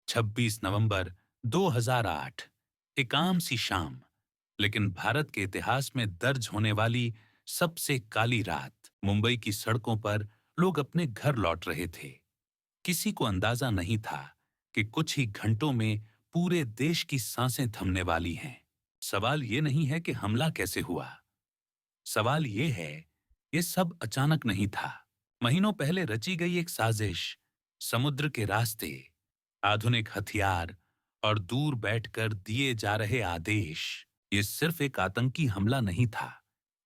26 नवंबर 2008। एक आम सी शाम, लेकिन भारत के इतिहास में दर्ज होने वाली सबसे काली रात। मुंबई की सड़कों पर लोग अपने घर लौट रहे थे। किसी को अंदाजा नहीं था कि कुछ ही घंटों में पूरे देश की सांसें थमने वाली हैं। सवाल ये नहीं है कि हमला कैसे हुआ, सवाल ये है, ये सब अचानक नहीं था। महीनों पहले रची गई एक साजिश, समुद्र के रास्ते, आधुनिक हथियार और दूर बैठकर दिए जा रहे आदेश। ये सिर्फ एक आतंकी हमला नहीं था,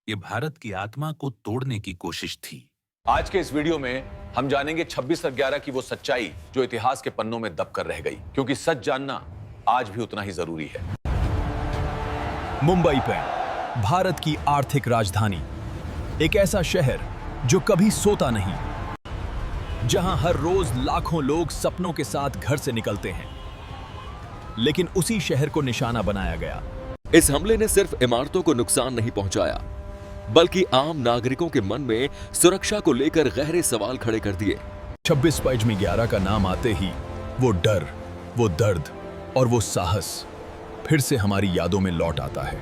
ये भारत की आत्मा को तोड़ने की कोशिश थी। आज के इस वीडियो में हम जानेंगे 26/11 की वो सच्चाई जो इतिहास के पन्नों में दब कर रह गई, क्योंकि सच जानना आज भी उतना ही जरूरी है। मुंबई पर भारत की आर्थिक राजधानी, एक ऐसा शहर जो कभी सोता नहीं, जहां हर रोज लाखों लोग सपनों के साथ घर से निकलते हैं, लेकिन उसी शहर को निशाना बनाया गया। इस हमले ने सिर्फ इमारतों को नुकसान नहीं पहुंचाया, बल्कि आम नागरिकों के मन में सुरक्षा को लेकर गहरे सवाल खड़े कर दिए। 26/11 का नाम आते ही वो डर, वो दर्द और वो साहस फिर से हमारी यादों में लौट आता है।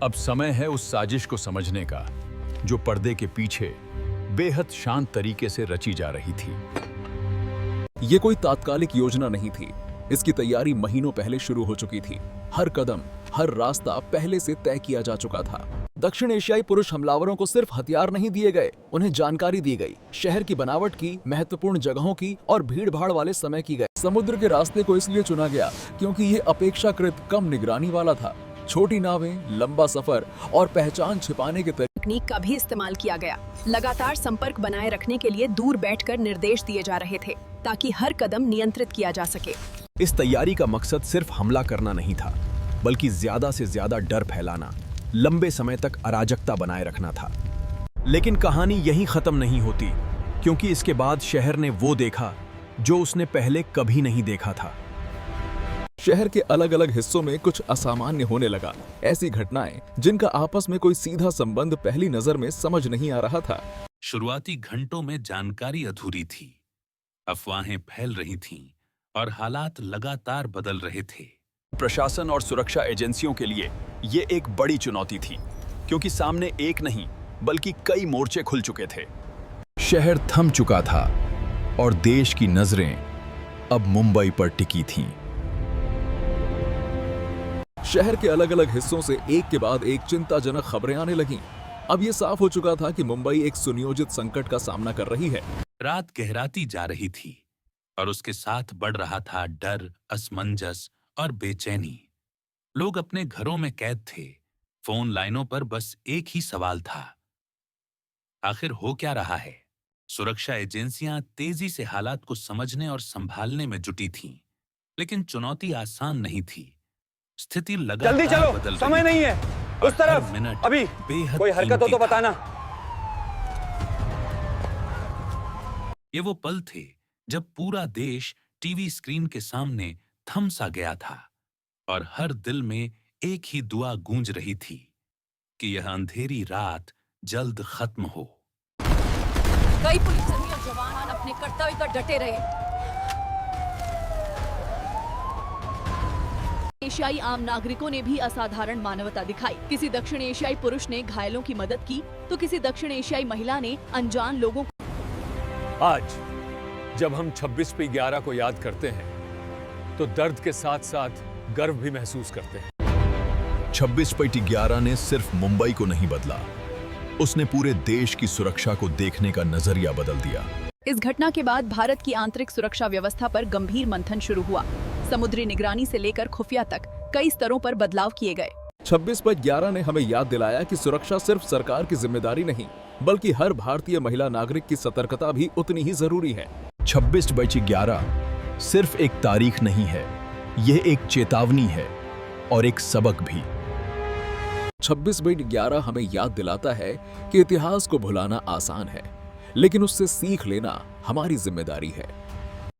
अब समय है उस साजिश को समझने का जो पर्दे के पीछे बेहद शांत तरीके से रची जा रही थी। ये कोई तात्कालिक योजना नहीं थी, इसकी तैयारी महीनों पहले शुरू हो चुकी थी। हर कदम, हर रास्ता पहले से तय किया जा चुका था। दक्षिण एशियाई पुरुष हमलावरों को सिर्फ हथियार नहीं दिए गए, उन्हें जानकारी दी गई, शहर की बनावट की, महत्वपूर्ण जगहों की और भीड़-भाड़ वाले समय की गई। समुद्र के रास्ते को इसलिए चुना गया क्योंकि ये अपेक्षाकृत कम निगरानी वाला था। छोटी नावें, लंबा सफर और पहचान छिपाने के तकनीक का भी इस्तेमाल किया गया। लगातार संपर्क बनाए रखने के लिए दूर बैठकर निर्देश दिए जा रहे थे, ताकि हर कदम नियंत्रित किया जा सके। इस तैयारी का मकसद सिर्फ हमला करना नहीं था, बल्कि ज्यादा से ज्यादा डर फैलाना, लंबे समय तक अराजकता बनाए रखना था। लेकिन कहानी यहीं खत्म नहीं होती, क्योंकि इसके बाद शहर ने वो देखा जो उसने पहले कभी नहीं देखा था। शहर के अलग अलग हिस्सों में कुछ असामान्य होने लगा, ऐसी घटनाएं जिनका आपस में कोई सीधा संबंध पहली नजर में समझ नहीं आ रहा था। शुरुआती घंटों में जानकारी अधूरी थी, अफवाहें फैल रही थीं और हालात लगातार बदल रहे थे। प्रशासन और सुरक्षा एजेंसियों के लिए ये एक बड़ी चुनौती थी, क्योंकि सामने एक नहीं बल्कि कई मोर्चे खुल चुके थे। शहर थम चुका था और देश की नजरें अब मुंबई पर टिकी थीं। शहर के अलग अलग हिस्सों से एक के बाद एक चिंताजनक खबरें आने लगीं। अब ये साफ हो चुका था कि मुंबई एक सुनियोजित संकट का सामना कर रही है। रात गहराती जा रही थी और उसके साथ बढ़ रहा था डर, असमंजस और बेचैनी। लोग अपने घरों में कैद थे। फोन लाइनों पर बस एक ही सवाल था, आखिर हो क्या रहा है? सुरक्षा एजेंसियां तेजी से हालात को समझने और संभालने में जुटी थीं, लेकिन चुनौती आसान नहीं थी। स्थिति लगातार जल्दी चलो, बदल समय रही नहीं थी है। और उस तरफ हर मिनट अभी बेहद कोई हरकत हो कीमती तो था। बताना। ये वो पल थे जब पूरा देश टीवी स्क्रीन के सामने थम सा गया था और हर दिल में एक ही दुआ गूंज रही थी कि यह अंधेरी रात जल्द खत्म हो। कई पुलिसकर्मी और जवान अपने कर्तव्य पर डटे रहे। एशियाई आम नागरिकों ने भी असाधारण मानवता दिखाई। किसी दक्षिण एशियाई पुरुष ने घायलों की मदद की, तो किसी दक्षिण एशियाई महिला ने अनजान लोगों को। आज जब हम 26/11 को याद करते हैं, तो दर्द के साथ साथ गर्व भी महसूस करते हैं। 26/11 ने सिर्फ मुंबई को नहीं बदला, उसने पूरे देश की सुरक्षा को देखने का नजरिया बदल दिया। इस घटना के बाद भारत की आंतरिक सुरक्षा व्यवस्था पर गंभीर मंथन शुरू हुआ। समुद्री निगरानी से लेकर खुफिया तक कई स्तरों पर बदलाव किए गए। 26/11 ने हमें याद दिलाया कि सुरक्षा सिर्फ सरकार की जिम्मेदारी नहीं, बल्कि हर भारतीय महिला नागरिक की सतर्कता भी उतनी ही जरूरी है। 26/11 सिर्फ एक तारीख नहीं है, यह एक चेतावनी है और एक सबक भी। 26/11 हमें याद दिलाता है कि इतिहास को भुलाना आसान है, लेकिन उससे सीख लेना हमारी जिम्मेदारी है।